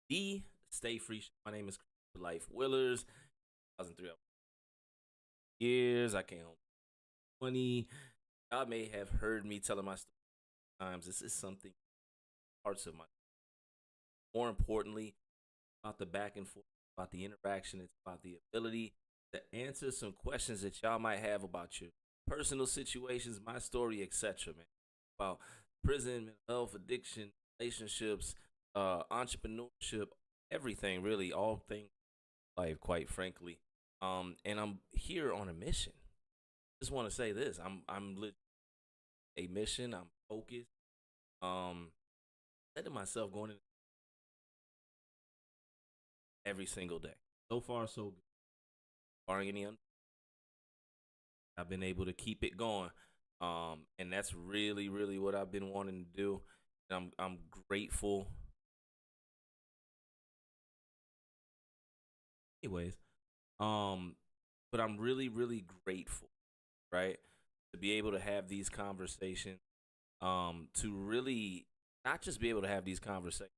the Stay Free Show. My name is Christopher Life Willers. 2003 years. I came home 20. Y'all may have heard me telling my story times. This is something parts of my. More importantly, about the back and forth, about the interaction. It's about the ability to answer some questions that y'all might have about your personal situations, my story, etc. Man, about prison, mental health, addiction, relationships, entrepreneurship, everything really, all things life, quite frankly. And I'm here on a mission. Just want to say this: I'm a mission. I'm focused. Um, Letting myself going in every single day. So far, so good. Barring any, I've been able to keep it going. And that's really, really what I've been wanting to do. And I'm grateful. Anyways, um, but I'm really, really grateful, right, to be able to have these conversations. To really not just be able to have these conversations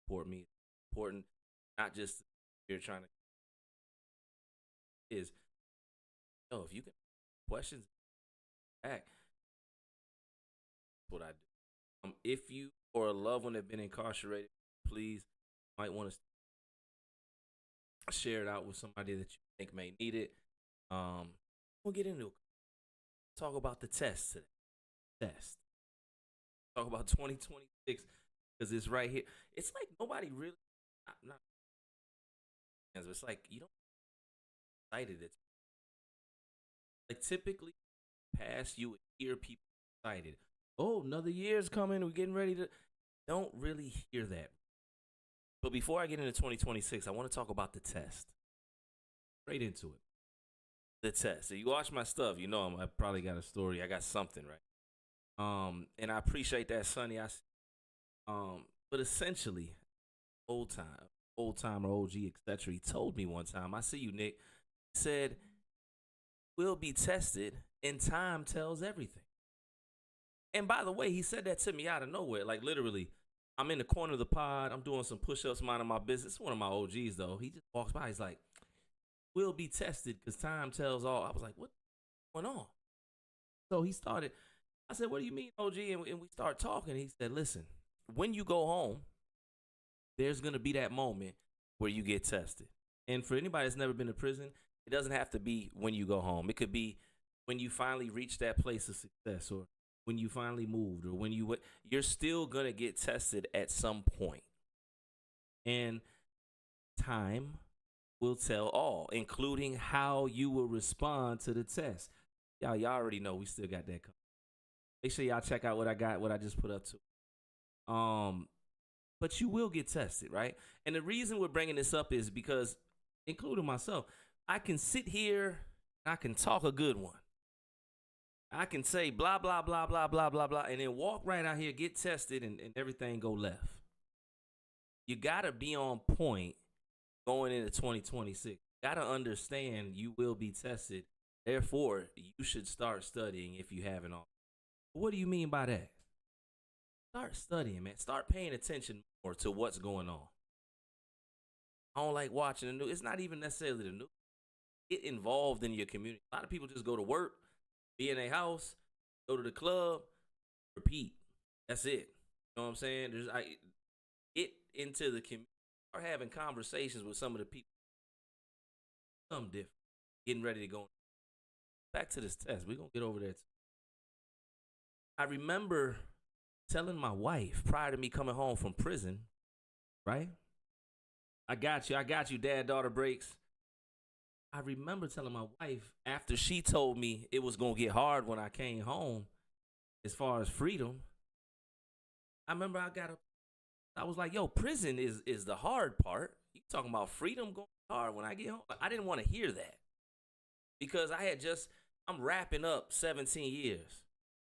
support me, important, not just you're trying to is if you can questions back, that's what I do. If you or a loved one have been incarcerated, please might want to share it out with somebody that you think may need it. We'll get into it. Talk about the test today. Test. Talk about 2026 because it's right here. It's like nobody really not it's like you don't excited. It's like typically past you would hear people excited. Oh, another year's coming. We're getting ready to. Don't really hear that. But before I get into 2026, I want to talk about the test. Straight into it. The test. So you watch my stuff, you know I probably got a story. I got something, right? And I appreciate that, Sonny. But essentially, old time, old timer, OG, etc. He told me one time, I see you, Nick. He said, "Will be tested, and time tells everything." And by the way, he said that to me out of nowhere. Like literally, I'm in the corner of the pod. I'm doing some push-ups, minding my business. One of my OGs though. He just walks by. He's like, "Will be tested because time tells all." I was like, "What's going on?" So he started. I said, "What do you mean, OG?" And we start talking. He said, "Listen, when you go home, there's gonna be that moment where you get tested. And for anybody that's never been to prison, it doesn't have to be when you go home. It could be when you finally reach that place of success, or when you finally moved, or when you're still gonna get tested at some point. And time will tell all, including how you will respond to the test. Y'all already know we still got that coming. Make sure y'all check out what I got, what I just put up to. But you will get tested, right? And the reason we're bringing this up is because, including myself, I can sit here, I can talk a good one. I can say blah, blah, blah, blah, blah, blah, blah, and then walk right out here, get tested, and everything go left. You got to be on point going into 2026. Got to understand you will be tested. Therefore, you should start studying if you haven't already. What do you mean by that? Start studying, man. Start paying attention more to what's going on. I don't like watching the news. It's not even necessarily the news. Get involved in your community. A lot of people just go to work, be in a house, go to the club, repeat. That's it. You know what I'm saying? Get into the community. Start having conversations with some of the people. Something different. Getting ready to go. Back to this test. We're going to get over there. I remember telling my wife prior to me coming home from prison, right? I got you, dad daughter breaks. I remember telling my wife after she told me it was gonna get hard when I came home as far as freedom. I remember I was like, yo, prison is the hard part. You talking about freedom going hard when I get home? I didn't want to hear that. Because I'm wrapping up 17 years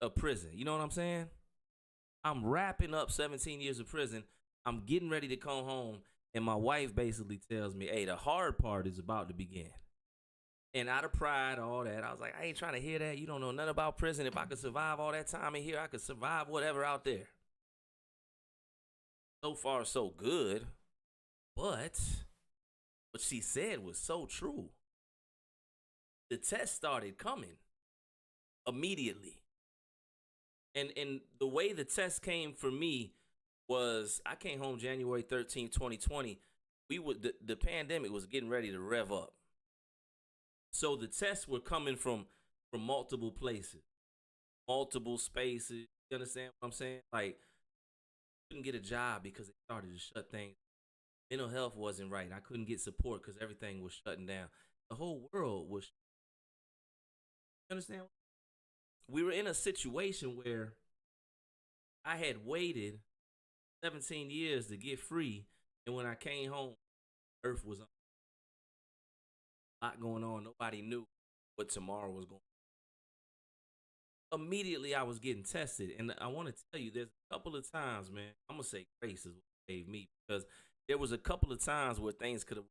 of prison. You know what I'm saying? I'm wrapping up 17 years of prison. I'm getting ready to come home. And my wife basically tells me, hey, the hard part is about to begin. And out of pride, all that, I was like, I ain't trying to hear that. You don't know nothing about prison. If I could survive all that time in here, I could survive whatever out there. So far, so good. But what she said was so true. The test started coming immediately. And the way the test came for me was I came home January 13th, 2020. The pandemic was getting ready to rev up. So the tests were coming from multiple places, multiple spaces. You understand what I'm saying? Like, couldn't get a job because they started to shut things. Mental health wasn't right. I couldn't get support because everything was shutting down. The whole world was. You understand? We were in a situation where I had waited 17 years to get free, and when I came home, Earth was on. A lot going on. Nobody knew what tomorrow was going. Immediately, I was getting tested, and I want to tell you, there's a couple of times, man. I'm gonna say grace is what saved me because there was a couple of times where things could have.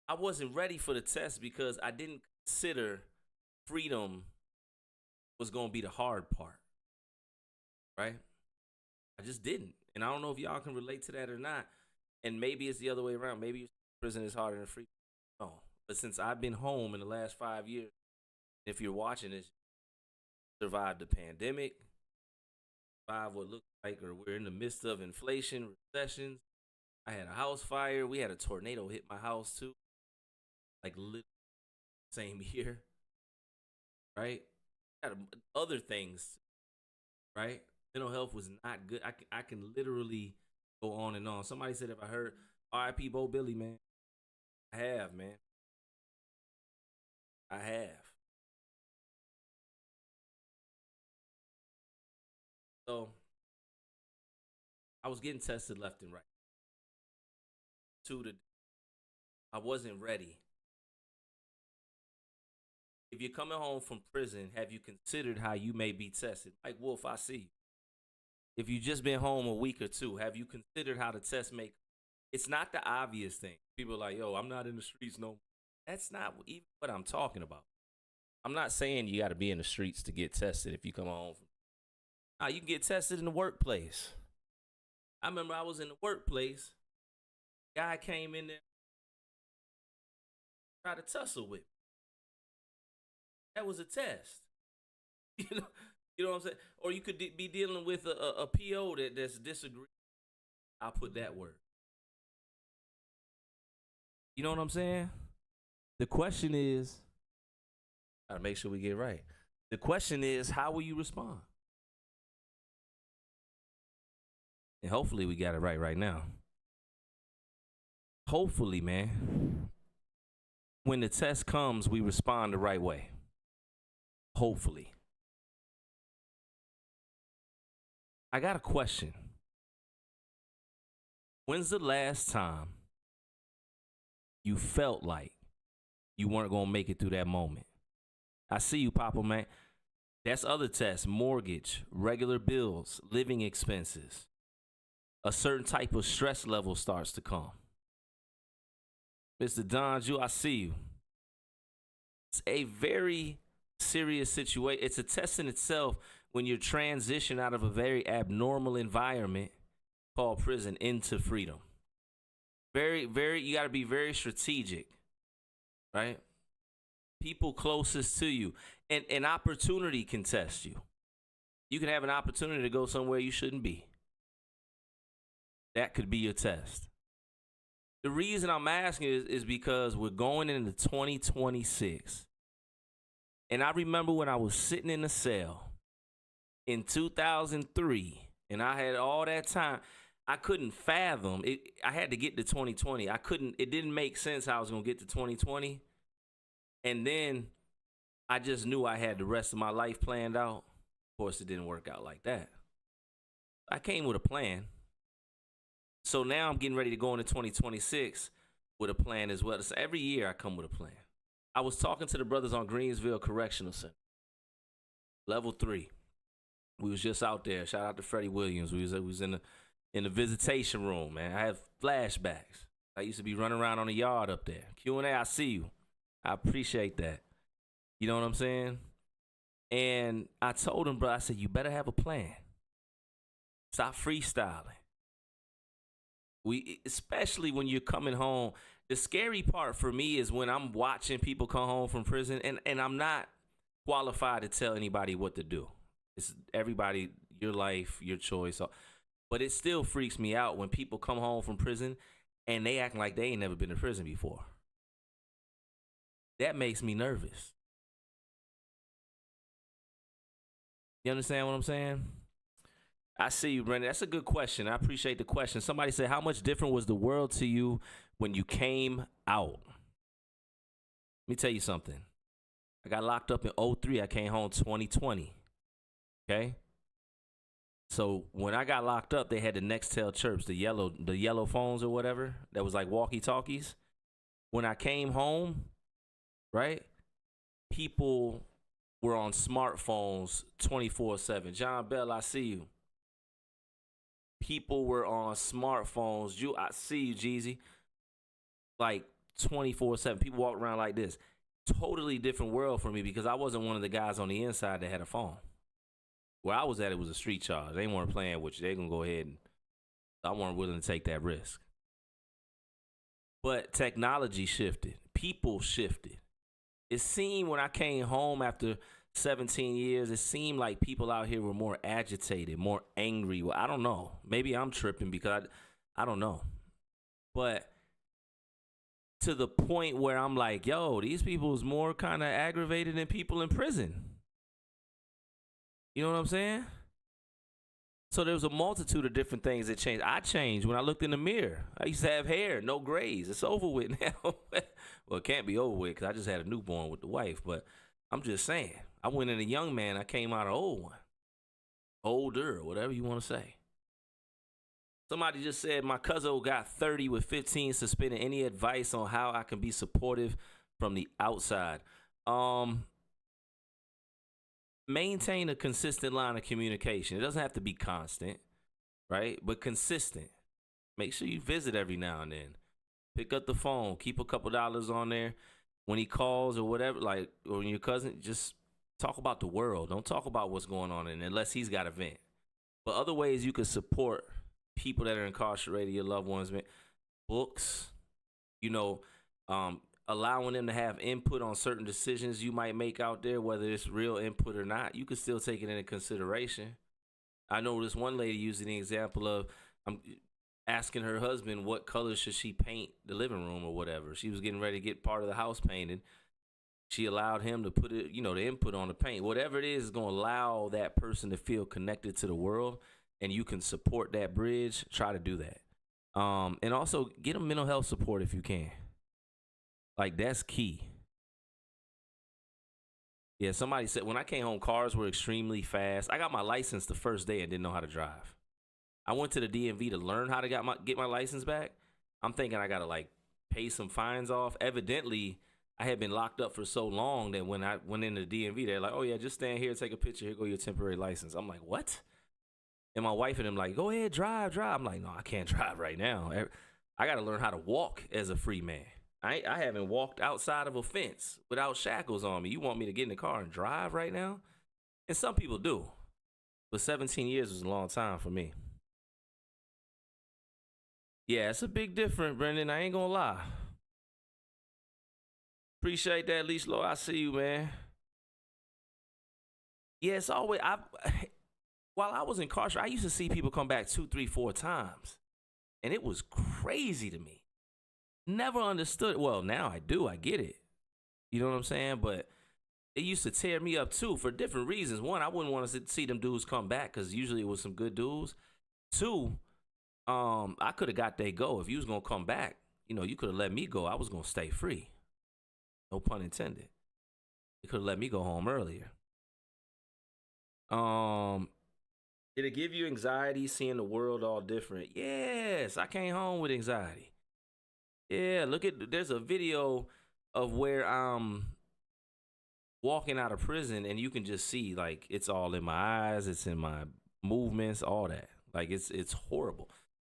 I wasn't ready for the test because I didn't consider freedom was gonna be the hard part, right? I just didn't, and I don't know if y'all can relate to that or not. And maybe it's the other way around. Maybe prison is harder than freedom. No, but since I've been home in the last 5 years, if you're watching this, survived the pandemic, survived what looked like, or we're in the midst of inflation, recessions. I had a house fire. We had a tornado hit my house too, like literally same year, right? Had other things, right? Mental health was not good. I can literally go on and on. Somebody said if I heard R.I.P. Bo Billy, man, I have, man. I have. So I was getting tested left and right. I wasn't ready. If you're coming home from prison, have you considered how you may be tested? Like Wolf, I see you. If you just been home a week or two, have you considered how the test make? It's not the obvious thing. People are like, yo, I'm not in the streets no more. That's not even what I'm talking about. I'm not saying you got to be in the streets to get tested if you come home. Nah, you can get tested in the workplace. I remember I was in the workplace. Guy came in there, tried to tussle with me. That was a test. You know what I'm saying? Or you could be dealing with a PO that's disagreeing. I'll put that word. You know what I'm saying? The question is, gotta make sure we get it right. The question is, how will you respond? And hopefully we got it right now. Hopefully, man, when the test comes, we respond the right way. Hopefully. I got a question. When's the last time you felt like you weren't going to make it through that moment? I see you, Papa, man. That's other tests: mortgage, regular bills, living expenses. A certain type of stress level starts to come. Mr. Donju, I see you. It's a very serious situation. It's a test in itself when you're transitioning out of a very abnormal environment called prison into freedom. You got to be very strategic, right? People closest to you. And an opportunity can test you. You can have an opportunity to go somewhere you shouldn't be. That could be your test. The reason I'm asking is because we're going into 2026. And I remember when I was sitting in the cell in 2003, and I had all that time, I couldn't fathom it. I had to get to 2020. It didn't make sense how I was going to get to 2020. And then I just knew I had the rest of my life planned out. Of course, it didn't work out like that. I came with a plan. So now I'm getting ready to go into 2026 with a plan as well. So every year I come with a plan. I was talking to the brothers on Greensville Correctional Center, level 3. We was just out there. Shout out to Freddie Williams. We was in the visitation room, man. I have flashbacks. I used to be running around on the yard up there. Q&A, I see you. I appreciate that. You know what I'm saying? And I told him, bro, I said, you better have a plan. Stop freestyling. Especially when you're coming home. The scary part for me is when I'm watching people come home from prison, and I'm not qualified to tell anybody what to do. It's everybody, your life, your choice. But it still freaks me out when people come home from prison and they acting like they ain't never been to prison before. That makes me nervous. You understand what I'm saying? I see you, Brendan. That's a good question. I appreciate the question. Somebody said, how much different was the world to you when you came out? Let me tell you something. I got locked up in 2003. I came home 2020. Okay? So when I got locked up, they had the Nextel chirps, the yellow phones or whatever that was like walkie-talkies. When I came home, right, people were on smartphones 24/7. John Bell, I see you. People were on smartphones. I see you, Jeezy. Like 24/7. People walk around like this. Totally different world for me because I wasn't one of the guys on the inside that had a phone. Where I was at, it was a street charge. They weren't playing with you. They gonna go ahead and I weren't willing to take that risk. But technology shifted. People shifted. It seemed when I came home after 17 years, it seemed like people out here were more agitated, more angry. Well, I don't know. Maybe I'm tripping because I don't know. But to the point where I'm like, yo, these people is more kind of aggravated than people in prison. You know what I'm saying? So there was a multitude of different things that changed. I changed when I looked in the mirror. I used to have hair, no grays. It's over with now. Well, it can't be over with because I just had a newborn with the wife. But I'm just saying, I went in a young man. I came out an old one. Older, whatever you want to say. Somebody just said, my cousin got 30 with 15 suspended. Any advice on how I can be supportive from the outside? Maintain a consistent line of communication. It doesn't have to be constant, right? But consistent. Make sure you visit every now and then. Pick up the phone. Keep a couple dollars on there. When he calls or whatever, like, or your cousin, just talk about the world. Don't talk about what's going on in it unless he's got a vent. But other ways you can support people that are incarcerated, your loved ones, books, allowing them to have input on certain decisions you might make out there, whether it's real input or not, you can still take it into consideration. I know this one lady using the example of asking her husband what color should she paint the living room or whatever. She was getting ready to get part of the house painted. She allowed him to put it, the input on the paint. Whatever it is going to allow that person to feel connected to the world, and you can support that bridge. Try to do that. And also get them mental health support if you can. Like, that's key. Yeah, somebody said when I came home, cars were extremely fast. I got my license the first day and didn't know how to drive. I went to the DMV to learn how to get my license back. I'm thinking I got to, pay some fines off. Evidently, I had been locked up for so long that when I went into the DMV, they're like, oh, yeah, just stand here, take a picture. Here go your temporary license. I'm like, what? And my wife and them like, go ahead, drive. I'm like, no, I can't drive right now. I got to learn how to walk as a free man. I haven't walked outside of a fence without shackles on me. You want me to get in the car and drive right now? And some people do. But 17 years was a long time for me. Yeah, it's a big difference, Brendan. I ain't gonna lie. Appreciate that, Leash Lord. I see you, man. Yeah, it's always while I was incarcerated, I used to see people come back 2, 3, 4 times. And it was crazy to me. Never understood. Well, now I do. I get it. You know what I'm saying? But it used to tear me up, too, for different reasons. One, I wouldn't want to see them dudes come back because usually it was some good dudes. Two, I could have got they go. If you was going to come back, you could have let me go. I was going to stay free. No pun intended. You could have let me go home earlier. Did it give you anxiety seeing the world all different? Yes, I came home with anxiety. Yeah, there's a video of where I'm walking out of prison and you can just see, it's all in my eyes, it's in my movements, all that. It's horrible.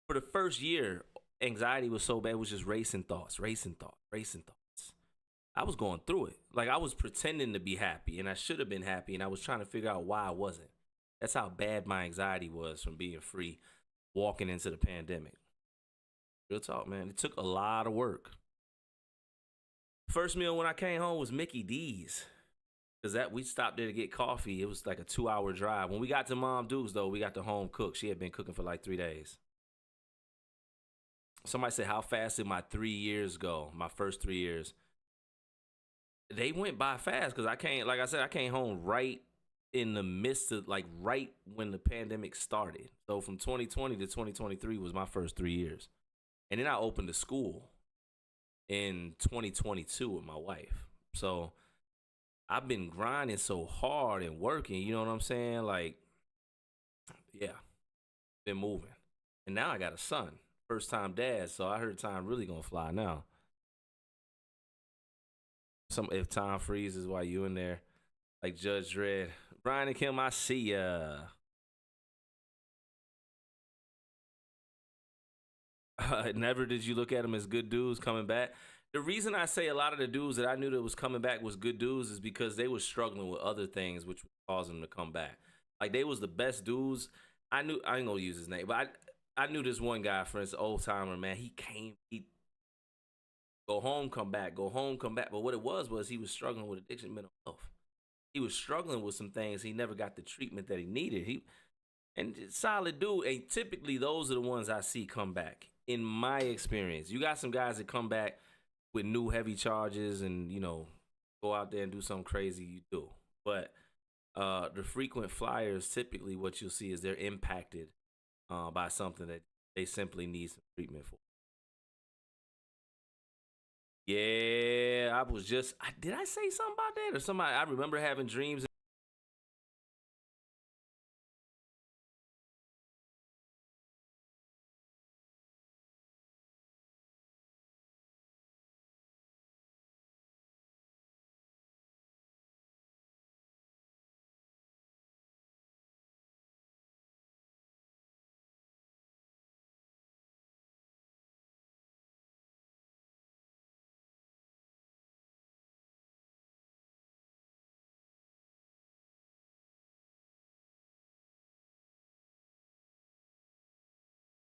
For the first year, anxiety was so bad, it was just racing thoughts. I was going through it. I was pretending to be happy, and I should have been happy, and I was trying to figure out why I wasn't. That's how bad my anxiety was from being free, walking into the pandemic. Real talk, man. It took a lot of work. First meal when I came home was Mickey D's. Cause that we stopped there to get coffee. It was like a 2-hour drive. When we got to Mom Duke's though, we got the home cook. She had been cooking for like 3 days. Somebody said, "How fast did my 3 years go? My first 3 years." They went by fast because I came, like I said, I came home right in the midst of, like, right when the pandemic started. So from 2020 to 2023 was my first 3 years, and then I opened a school in 2022 with my wife. So I've been grinding so hard and working. You know what I'm saying? Like, yeah, been moving, and now I got a son, first time dad. So I heard time really gonna fly now. Some if time freezes while you in there, like Judge Dredd. Brian and Kim, I see ya. Never did you look at them as good dudes coming back. The reason I say a lot of the dudes that I knew that was coming back was good dudes is because they were struggling with other things which would cause them to come back. Like they was the best dudes. I knew I ain't gonna use his name, but I knew this one guy, for instance, old timer, man. He go home, come back, go home, come back. But what it was he was struggling with addiction, mental health. He was struggling with some things. He never got the treatment that he needed. He and solid dude. And typically those are the ones I see come back. In my experience, you got some guys that come back with new heavy charges and go out there and do something crazy. You do, but the frequent flyers, typically what you'll see is they're impacted by something that they simply need some treatment for. Yeah, I was just. Did I say something about that or somebody? I remember having dreams